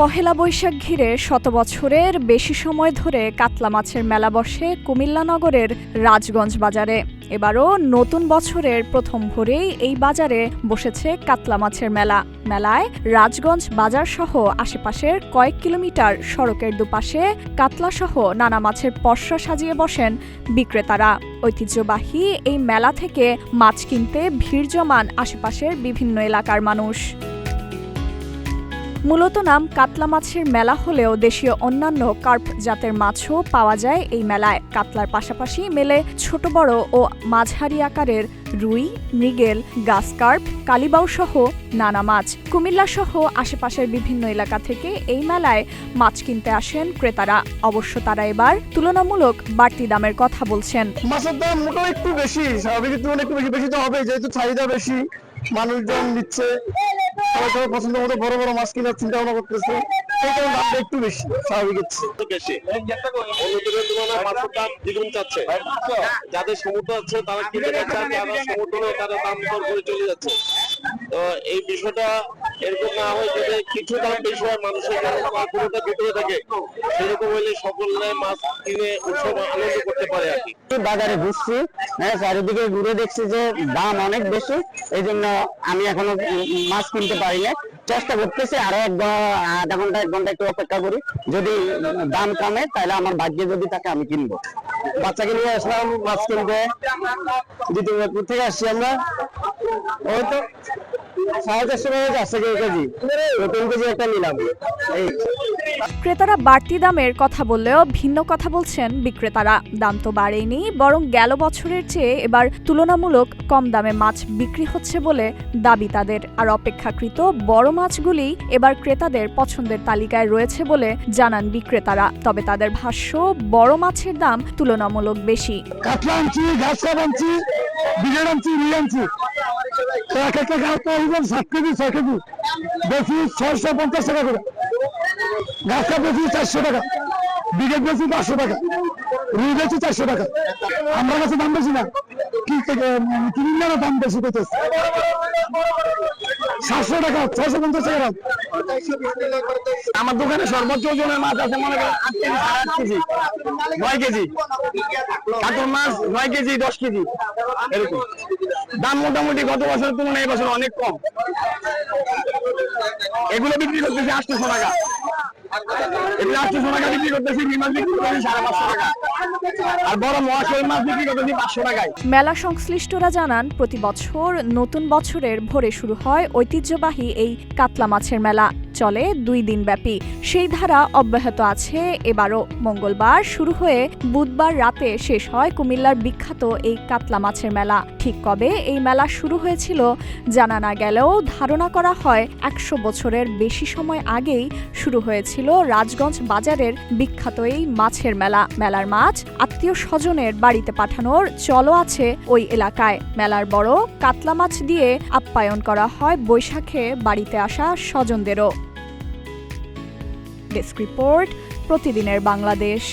পহেলা বৈশাখ ঘিরে শত বছরের বেশি সময় ধরে কাতলা মাছের মেলা বসে কুমিল্লা নগরের রাজগঞ্জ বাজারে। এবারও নতুন বছরের প্রথম ভোরেই এই বাজারে বসেছে কাতলা মাছের মেলা। মেলায় রাজগঞ্জ বাজার সহ আশেপাশের কয়েক কিলোমিটার সড়কের দুপাশে কাতলা সহ নানা মাছের পসরা সাজিয়ে বসেন বিক্রেতারা। ঐতিহ্যবাহী এই মেলা থেকে মাছ কিনতে ভিড় জমান আশেপাশের বিভিন্ন এলাকার মানুষ। মূলত নাম কাতলা মাছের মেলা হলেও দেশীয় অন্যান্য কার্প জাতের মাছও পাওয়া যায় এই মেলায়। কাতলার পাশাপাশি মেলে ছোট বড় ও মাঝারি আকারের রুই, মৃগেল, গাছ কার্প, কালিবাউ সহ নানা মাছ। কুমিল্লা সহ আশেপাশের বিভিন্ন এলাকা থেকে এই মেলায় মাছ কিনতে আসেন ক্রেতারা। অবশ্য তারা এবার তুলনামূলক বাড়তি দামের কথা বলছেন। মাছের দাম মোটামুটি একটু বেশি, স্বাভাবিক তুলনায় একটু বেশি তো হবে, যেহেতু চাহিদা বেশি, মানুষজন নিচ্ছে, সবাই পছন্দ মতো বড় বড় মাছ কেনার চিন্তা ভাবনা করতেছে, সেই কারণে দামটা একটু বেশি, স্বাভাবিক বেশি। অন্যদের তুলনায় মাছের দাম দ্বিগুণ চাচ্ছে, যাদের সমুদ্র আছে তারা কিনতে পারছে, যারা সমুদ্র তারা দাম দর করে চলে যাচ্ছে। তো এই বিষয়টা এরকম না হয়, যদি কিছু দাম বেশি হয় মানুষের পুরোটা ভিতরে থাকে, সেরকম হইলে সকলে মাছ কিনে উৎসব আনন্দ করতে পারে আর কি। বাজারে ঘুরছি, চারিদিকে ঘুরে দেখছি যে দাম অনেক বেশি, এই জন্য আমি এখনো মাছ কিনতে পারি না। চেষ্টা করতেছি আরো আধা ঘন্টা 1 ঘন্টা একটু অপেক্ষা করি, যদি দাম কমে তাহলে আমার ভাগ্যে যদি থাকে আমি কিনবো। বাচ্চাকে নিয়ে আসলাম মাছ কিনতে, দ্বিতীয়পুর থেকে আসছি আমরা, ওই তো 450 টাকা যাচ্ছে কেজি, 3 কেজি একটা নিলাম। ক্রেতারা বাড়তি দামের কথা বললেও ভিন্ন কথা বলছেন বিক্রেতারা। দাম তো বাড়েনি, বরং গেল বছরের চেয়ে এবার তুলনামূলক কম দামে মাছ বিক্রি হচ্ছে বলে দাবি তাদের। আর অপেক্ষাকৃত বড় মাছগুলি এবার ক্রেতাদের পছন্দের তালিকায় রয়েছে বলে জানান বিক্রেতারা। তবে তাদের ভাষ্য, বড় মাছের দাম তুলনামূলক বেশি। কাতলা আনছি, ঘাস কাপ আনছি, বিঘেট আনছি, রুই আনছি, এক একটা গাছ 7 কেজি 6 কেজি বেশি 650 টাকা করে, ঘাস কাপ বেশি 400 টাকা, বিঘেট বেশি 500 টাকা, রুই বেশি 400 টাকা। আমরা কাছে দাম বেশি না, কি কিনলে না দাম বেশি করতেছে, 700 টাকা 650 টাকা। আমার দোকানে সর্বোচ্চ ওজনের মাছ আছে মনে করেন 8 কেজি, 8 কেজি, 9 কেজি, কাতল মাছ 9 কেজি 10 কেজি এরকম। দাম মোটামুটি গত বছরের তুলনায় এবছর অনেক কম। এগুলো বিক্রি করতেছি 800 টাকা, এগুলো 800 টাকা বিক্রি করতেছি, মাছ বিক্রি করতেছি 550 টাকা, আর বড় মহাশয় মাছ বিক্রি করতেছি 500 টাকায়। মেলা সংশ্লিষ্টরা জানান, প্রতি বছর নতুন বছরের ভোরে শুরু হয় ঐতিহ্যবাহী এই কাতলা মাছের মেলা। চলে 2 দিন ব্যাপী। সেই ধারা অব্যাহত আছে এবারও। মঙ্গলবার শুরু হয়ে বুধবার রাতে শেষ হয় কুমিল্লার বিখ্যাত এই কাতলা মাছের মেলা। ঠিক কবে এই মেলা শুরু হয়েছিল জানা না গেলেও ধারণা করা হয় 100 বছরের বেশি সময় আগেই শুরু হয়েছিল রাজগঞ্জ বাজারের বিখ্যাত এই মাছের মেলা। মেলার মাছ আত্মীয় স্বজনের বাড়িতে পাঠানোর চলও আছে ওই এলাকায়। মেলার বড় কাতলা মাছ দিয়ে আপ্যায়ন করা হয় বৈশাখে বাড়িতে আসা স্বজনদেরও। ডেস্ক রিপোর্ট, প্রতিদিনের বাংলাদেশ।